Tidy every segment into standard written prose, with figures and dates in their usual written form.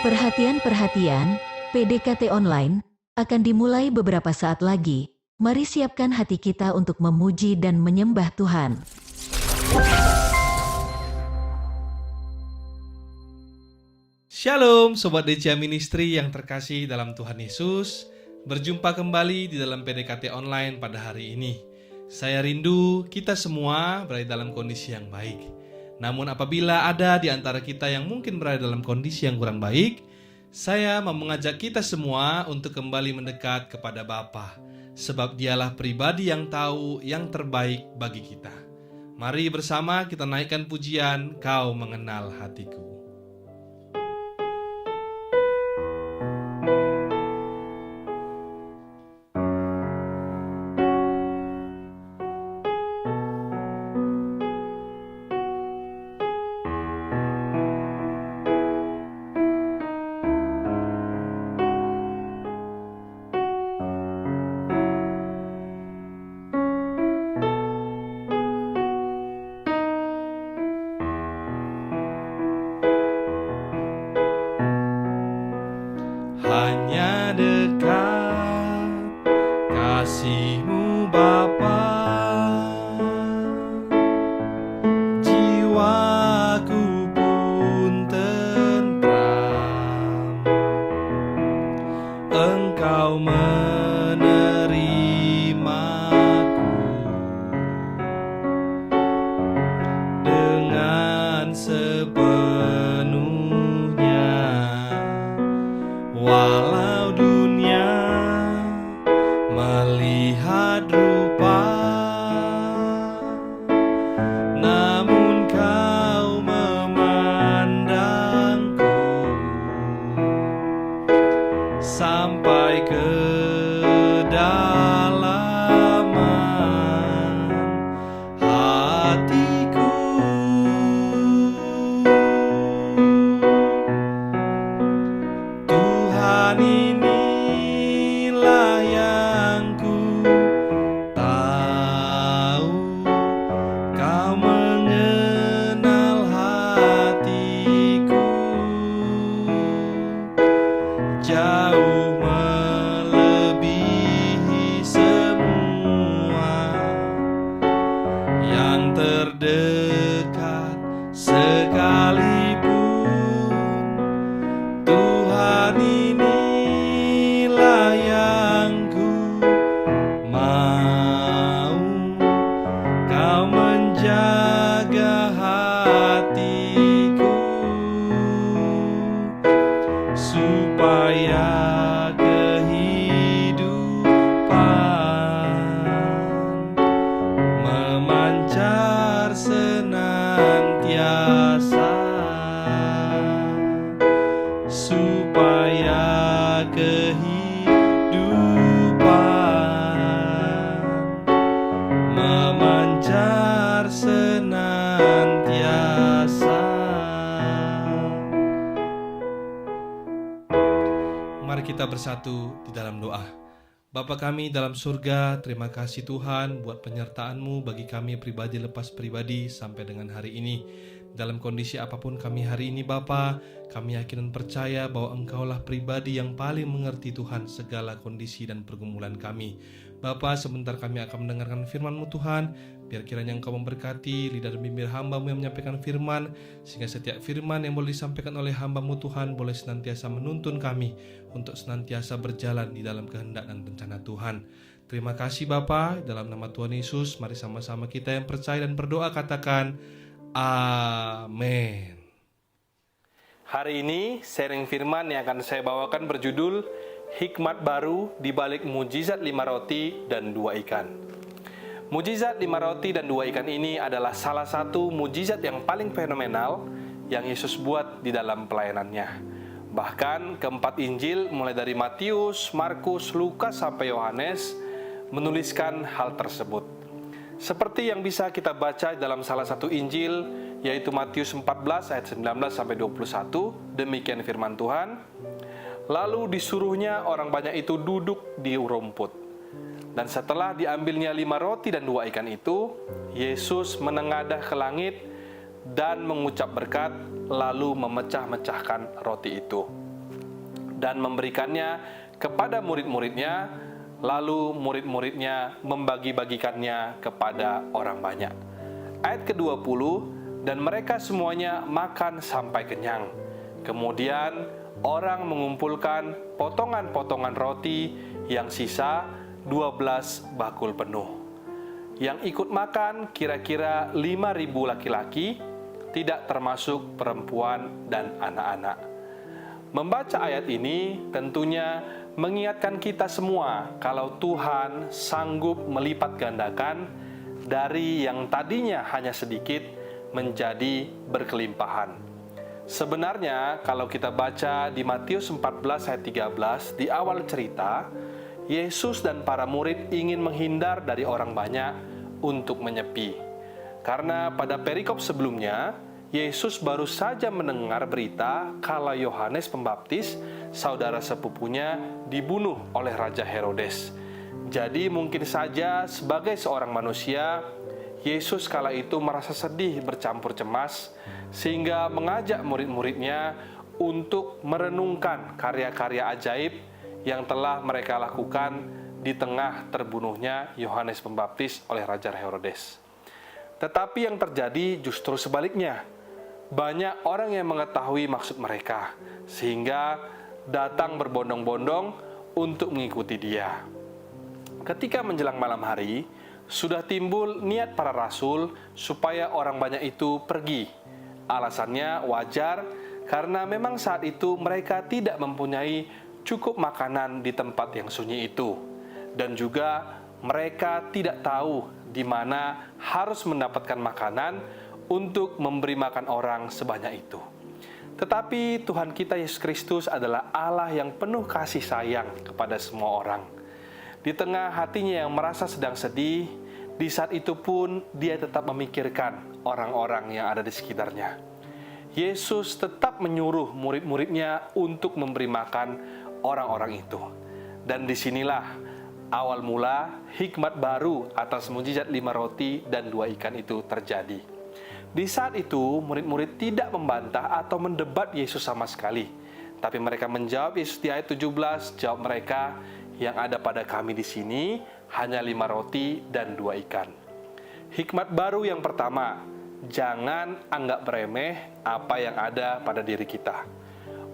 Perhatian, PDKT online akan dimulai beberapa saat lagi. Mari siapkan hati kita untuk memuji dan menyembah Tuhan. Shalom Sobat DCA Ministry yang terkasih dalam Tuhan Yesus. Berjumpa kembali di dalam PDKT online pada hari ini. Saya rindu kita semua berada dalam kondisi yang baik. Namun apabila ada di antara kita yang mungkin berada dalam kondisi yang kurang baik, saya mau mengajak kita semua untuk kembali mendekat kepada Bapa, sebab Dialah pribadi yang tahu yang terbaik bagi kita. Mari bersama kita naikkan pujian, Kau Mengenal Hatiku. Hanya dekat kasih-Mu Bapa, jiwaku pun tentram. Engkau menerimaku dengan sepenuhnya. Walau dunia melihat rupa, namun Kau memandangku sampai ke kedalaman hatiku. Tuhan, inilah yang ku tahu, Kau mengenal hatiku jauh melebihi semua yang terdekat sekalipun. Tuhan, inilah yang ku mau, Kau menjaga hatiku supaya kehidupan memancar senantiasa, supaya kehidupan memancar senantiasa. Mari kita bersatu di dalam doa. Bapa kami dalam surga, terima kasih Tuhan buat penyertaan-Mu bagi kami pribadi lepas pribadi sampai dengan hari ini. Dalam kondisi apapun kami hari ini Bapa, kami yakin dan percaya bahwa Engkaulah pribadi yang paling mengerti Tuhan segala kondisi dan pergumulan kami. Bapa, sebentar kami akan mendengarkan firman-Mu Tuhan. Biar kiranya Engkau memberkati lidah dan bibir hamba-Mu yang menyampaikan firman, sehingga setiap firman yang boleh disampaikan oleh hamba-Mu Tuhan boleh senantiasa menuntun kami untuk senantiasa berjalan di dalam kehendak dan rencana Tuhan. Terima kasih Bapa, dalam nama Tuhan Yesus, mari sama-sama kita yang percaya dan berdoa katakan amin. Hari ini sharing firman yang akan saya bawakan berjudul Hikmat Baru di Balik Mujizat 5 Roti dan 2 Ikan. Mujizat 5 roti dan 2 ikan ini adalah salah satu mujizat yang paling fenomenal yang Yesus buat di dalam pelayanannya. Bahkan keempat Injil mulai dari Matius, Markus, Lukas sampai Yohanes menuliskan hal tersebut. Seperti yang bisa kita baca dalam salah satu Injil, yaitu Matius 14 ayat 19 sampai 21, demikian firman Tuhan. Lalu disuruhnya orang banyak itu duduk di rumput. Dan setelah diambilnya 5 roti dan 2 ikan itu, Yesus menengadah ke langit dan mengucap berkat, lalu memecah-mecahkan roti itu. dan memberikannya kepada murid-muridnya, lalu murid-muridnya membagi-bagikannya kepada orang banyak. Ayat ke-20, dan mereka semuanya makan sampai kenyang. Kemudian orang mengumpulkan potongan-potongan roti yang sisa 12 bakul penuh. Yang ikut makan kira-kira 5.000 laki-laki, tidak termasuk perempuan dan anak-anak. Membaca ayat ini tentunya mengingatkan kita semua kalau Tuhan sanggup melipat gandakan dari yang tadinya hanya sedikit menjadi berkelimpahan. Sebenarnya kalau kita baca di Matius 14 ayat 13, di awal cerita, Yesus dan para murid ingin menghindar dari orang banyak untuk menyepi. Karena pada perikop sebelumnya, Yesus baru saja mendengar berita kalau Yohanes Pembaptis, saudara sepupunya, dibunuh oleh Raja Herodes. Jadi mungkin saja sebagai seorang manusia, Yesus kala itu merasa sedih bercampur cemas, sehingga mengajak murid-muridnya untuk merenungkan karya-karya ajaib yang telah mereka lakukan di tengah terbunuhnya Yohanes Pembaptis oleh Raja Herodes. Tetapi yang terjadi justru sebaliknya. Banyak orang yang mengetahui maksud mereka, sehingga datang berbondong-bondong untuk mengikuti dia. Ketika menjelang malam hari, sudah timbul niat para rasul supaya orang banyak itu pergi. Alasannya wajar, karena memang saat itu mereka tidak mempunyai cukup makanan di tempat yang sunyi itu. Dan juga mereka tidak tahu di mana harus mendapatkan makanan untuk memberi makan orang sebanyak itu. Tetapi Tuhan kita Yesus Kristus adalah Allah yang penuh kasih sayang kepada semua orang. Di tengah hatinya yang merasa sedang sedih, di saat itu pun dia tetap memikirkan orang-orang yang ada di sekitarnya. Yesus tetap menyuruh murid-muridnya untuk memberi makan orang-orang itu. Dan disinilah awal mula hikmat baru atas mujizat 5 roti dan 2 ikan itu terjadi. Di saat itu, murid-murid tidak membantah atau mendebat Yesus sama sekali. Tapi mereka menjawab Yesus di ayat 17, jawab mereka, yang ada pada kami di sini hanya 5 roti dan 2 ikan. Hikmat baru yang pertama, jangan anggap remeh apa yang ada pada diri kita.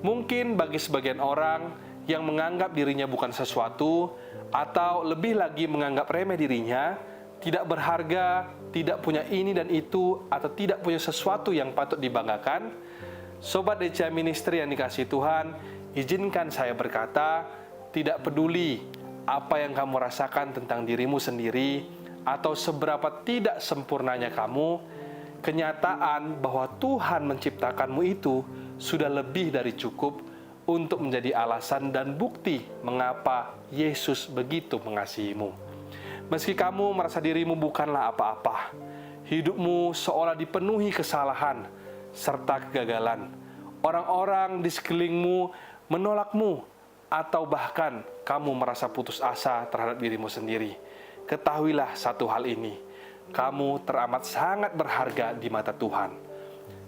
Mungkin bagi sebagian orang yang menganggap dirinya bukan sesuatu, atau lebih lagi menganggap remeh dirinya, tidak berharga, tidak punya ini dan itu, atau tidak punya sesuatu yang patut dibanggakan. Sobat DCA Ministry yang dikasihi Tuhan, izinkan saya berkata, tidak peduli apa yang kamu rasakan tentang dirimu sendiri, atau seberapa tidak sempurnanya kamu, kenyataan bahwa Tuhan menciptakanmu itu sudah lebih dari cukup untuk menjadi alasan dan bukti mengapa Yesus begitu mengasihimu. Meski kamu merasa dirimu bukanlah apa-apa, hidupmu seolah dipenuhi kesalahan serta kegagalan, orang-orang di sekelilingmu menolakmu, atau bahkan kamu merasa putus asa terhadap dirimu sendiri, ketahuilah satu hal ini, kamu teramat sangat berharga di mata Tuhan.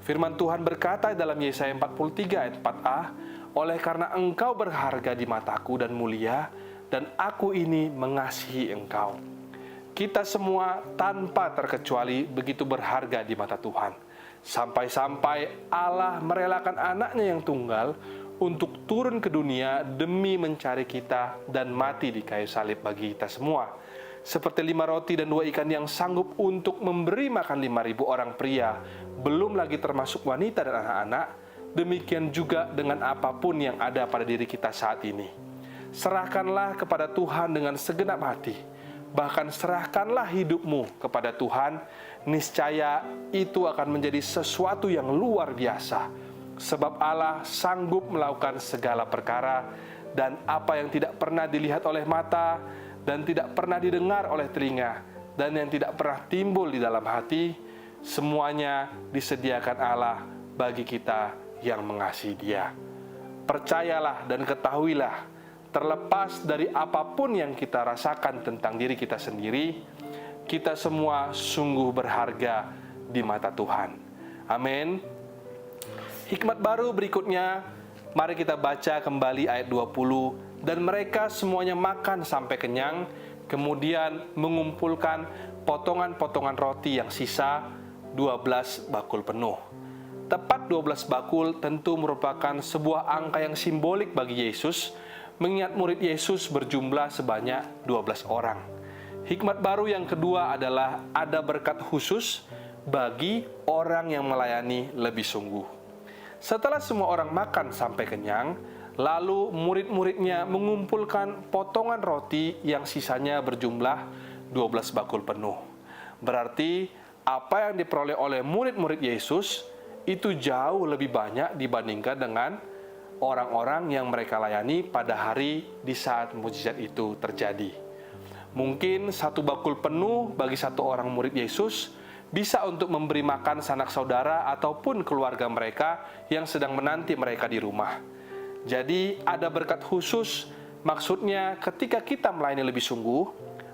Firman Tuhan berkata dalam Yesaya 43 ayat 4a, oleh karena engkau berharga di mataku dan mulia, dan aku ini mengasihi engkau. Kita semua tanpa terkecuali begitu berharga di mata Tuhan. Sampai-sampai Allah merelakan anaknya yang tunggal untuk turun ke dunia demi mencari kita dan mati di kayu salib bagi kita semua. Seperti 5 roti dan 2 ikan yang sanggup untuk memberi makan 5.000 orang pria, belum lagi termasuk wanita dan anak-anak, demikian juga dengan apapun yang ada pada diri kita saat ini. Serahkanlah kepada Tuhan dengan segenap hati. Bahkan serahkanlah hidupmu kepada Tuhan. Niscaya itu akan menjadi sesuatu yang luar biasa. Sebab Allah sanggup melakukan segala perkara. Dan apa yang tidak pernah dilihat oleh mata, dan tidak pernah didengar oleh telinga, dan yang tidak pernah timbul di dalam hati, semuanya disediakan Allah bagi kita yang mengasihi Dia. Percayalah dan ketahuilah, terlepas dari apapun yang kita rasakan tentang diri kita sendiri, kita semua sungguh berharga di mata Tuhan. Amin. Hikmat baru berikutnya, Mari kita baca kembali ayat 20. Dan mereka semuanya makan sampai kenyang, kemudian mengumpulkan potongan-potongan roti yang sisa 12 bakul penuh. Tepat 12 bakul tentu merupakan sebuah angka yang simbolik bagi Yesus, mengingat murid Yesus berjumlah sebanyak 12 orang. Hikmat baru yang kedua adalah ada berkat khusus bagi orang yang melayani lebih sungguh. Setelah semua orang makan sampai kenyang, lalu murid-muridnya mengumpulkan potongan roti yang sisanya berjumlah 12 bakul penuh. Berarti apa yang diperoleh oleh murid-murid Yesus itu jauh lebih banyak dibandingkan dengan orang-orang yang mereka layani pada hari di saat mukjizat itu terjadi. Mungkin satu bakul penuh bagi satu orang murid Yesus bisa untuk memberi makan sanak saudara ataupun keluarga mereka yang sedang menanti mereka di rumah. Jadi ada berkat khusus, maksudnya ketika kita melayani lebih sungguh,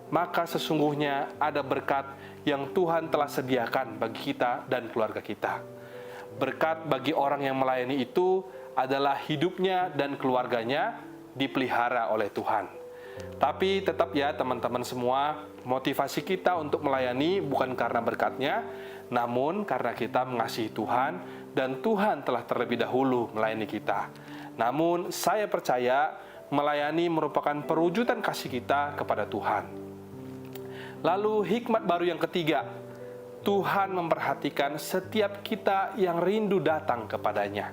maka sesungguhnya ada berkat yang Tuhan telah sediakan bagi kita dan keluarga kita. Berkat bagi orang yang melayani itu adalah hidupnya dan keluarganya dipelihara oleh Tuhan. Tapi tetap ya teman-teman semua, motivasi kita untuk melayani bukan karena berkatnya, namun karena kita mengasihi Tuhan dan Tuhan telah terlebih dahulu melayani kita. Namun saya percaya melayani merupakan perwujudan kasih kita kepada Tuhan. Lalu hikmat baru yang ketiga, Tuhan memperhatikan setiap kita yang rindu datang kepadanya.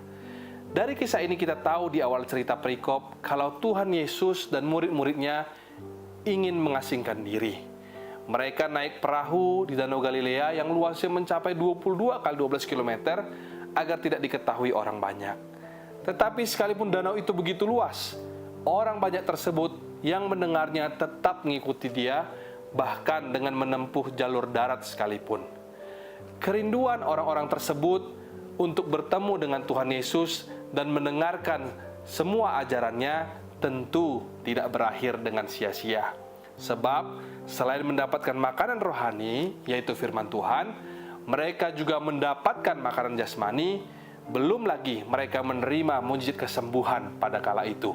Dari kisah ini kita tahu di awal cerita perikop kalau Tuhan Yesus dan murid-muridnya ingin mengasingkan diri. Mereka naik perahu di Danau Galilea yang luasnya mencapai 22 kali 12 km agar tidak diketahui orang banyak. Tetapi sekalipun danau itu begitu luas, orang banyak tersebut yang mendengarnya tetap mengikuti dia, bahkan dengan menempuh jalur darat sekalipun. Kerinduan orang-orang tersebut untuk bertemu dengan Tuhan Yesus dan mendengarkan semua ajarannya tentu tidak berakhir dengan sia-sia. Sebab selain mendapatkan makanan rohani, yaitu firman Tuhan, mereka juga mendapatkan makanan jasmani, belum lagi mereka menerima mujizat kesembuhan pada kala itu.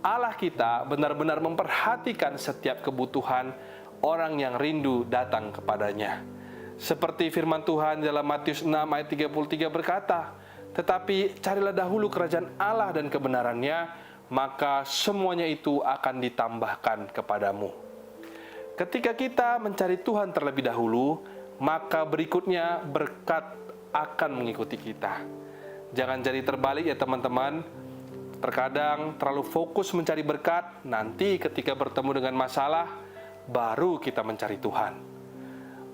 Allah kita benar-benar memperhatikan setiap kebutuhan orang yang rindu datang kepadanya. Seperti firman Tuhan dalam Matius 6 ayat 33 berkata, "Tetapi carilah dahulu kerajaan Allah dan kebenarannya, maka semuanya itu akan ditambahkan kepadamu." Ketika kita mencari Tuhan terlebih dahulu, maka berikutnya berkat akan mengikuti kita. Jangan jadi terbalik ya teman-teman. Terkadang terlalu fokus mencari berkat, nanti ketika bertemu dengan masalah, baru kita mencari Tuhan.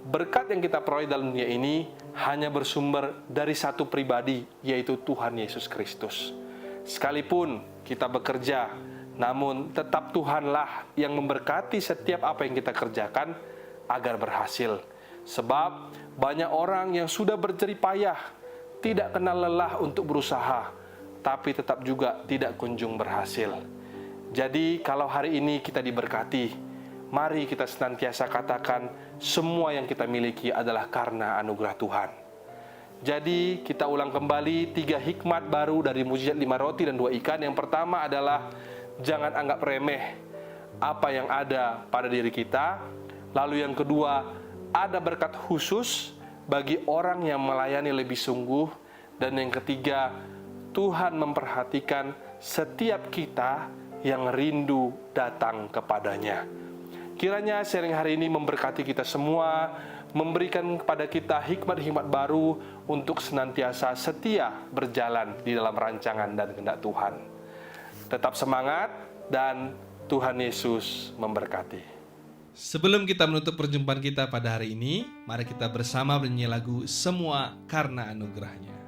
Berkat yang kita peroleh dalam dunia ini hanya bersumber dari satu pribadi, yaitu Tuhan Yesus Kristus. Sekalipun kita bekerja, namun tetap Tuhanlah yang memberkati setiap apa yang kita kerjakan agar berhasil. Sebab banyak orang yang sudah berjerih payah, tidak kenal lelah untuk berusaha, tapi tetap juga tidak kunjung berhasil. Jadi kalau hari ini kita diberkati, mari kita senantiasa katakan semua yang kita miliki adalah karena anugerah Tuhan. Jadi kita ulang kembali 3 hikmat baru dari mukjizat 5 roti dan 2 ikan. Yang pertama adalah jangan anggap remeh apa yang ada pada diri kita. Lalu yang kedua, ada berkat khusus bagi orang yang melayani lebih sungguh. Dan yang ketiga, Tuhan memperhatikan setiap kita yang rindu datang kepadanya. Kiranya sharing hari ini memberkati kita semua, memberikan kepada kita hikmat-hikmat baru untuk senantiasa setia berjalan di dalam rancangan dan kehendak Tuhan. Tetap semangat dan Tuhan Yesus memberkati. Sebelum kita menutup perjumpaan kita pada hari ini, mari kita bersama bernyanyi lagu Semua Karena Anugerahnya.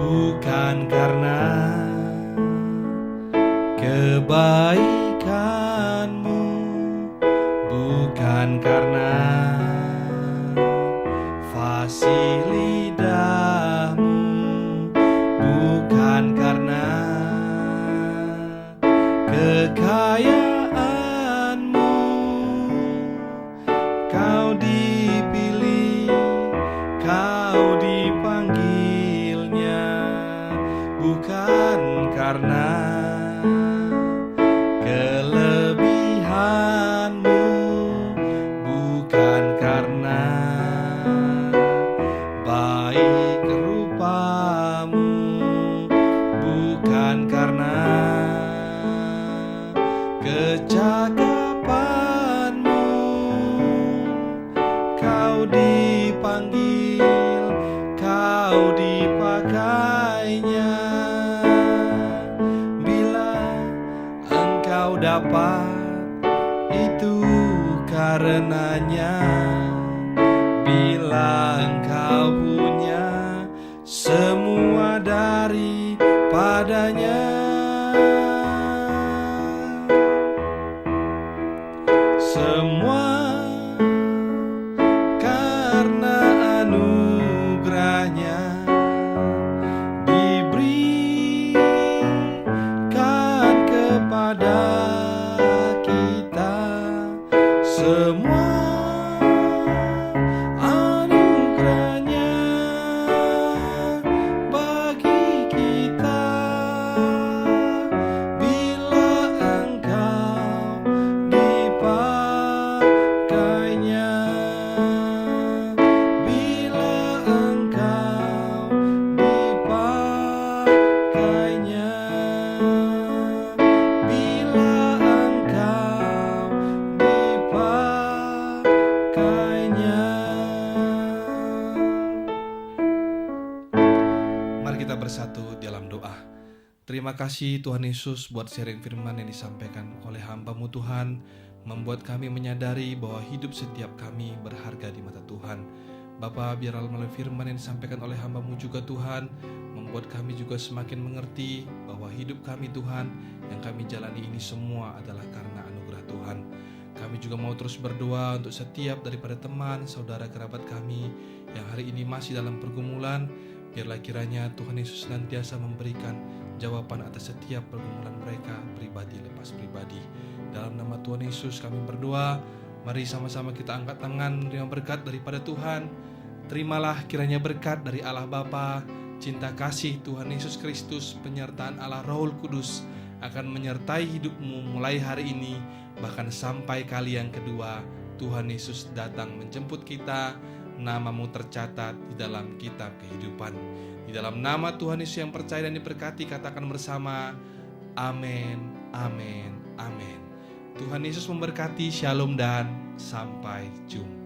Bukan karena kebaikanmu, bukan karena fasih lidahmu, bukan karena kekayaanmu. Kau dipilih, kau dipanggilnya, bukan karena kelebihanmu, bukan karena baik rupamu, bukan karena kecakapanmu. Kau dipanggil, kau dipakainya. Bila engkau dapat, itu karenanya. Bila engkau punya semua daripadanya, semua karena anugerahnya diberikan kepada kita. Semua anugerahnya bagi kita. Bila engkau dipakainya, bila engkau dipakainya, bila engkau dipakainya. Mari kita bersatu dalam doa. Terima kasih Tuhan Yesus buat sharing firman yang disampaikan oleh hamba-Mu Tuhan, membuat kami menyadari bahwa hidup setiap kami berharga di mata Tuhan. Bapa, biarlah melalui firman yang disampaikan oleh hamba-Mu juga Tuhan, membuat kami juga semakin mengerti bahwa hidup kami Tuhan, yang kami jalani ini semua adalah karena anugerah Tuhan. Kami juga mau terus berdoa untuk setiap daripada teman, saudara, kerabat kami yang hari ini masih dalam pergumulan. Biarlah kiranya Tuhan Yesus senantiasa memberikan jawaban atas setiap pergumulan mereka, pribadi lepas pribadi. Dalam nama Tuhan Yesus kami berdoa. Mari sama-sama kita angkat tangan menerima berkat daripada Tuhan. Terimalah kiranya berkat dari Allah Bapa, cinta kasih Tuhan Yesus Kristus, penyertaan Allah Roh Kudus akan menyertai hidupmu mulai hari ini, bahkan sampai kali yang kedua Tuhan Yesus datang menjemput kita. Namamu tercatat di dalam kitab kehidupan. Di dalam nama Tuhan Yesus yang percaya dan diberkati, katakan bersama, amin, amin, amin. Tuhan Yesus memberkati, shalom dan sampai jumpa.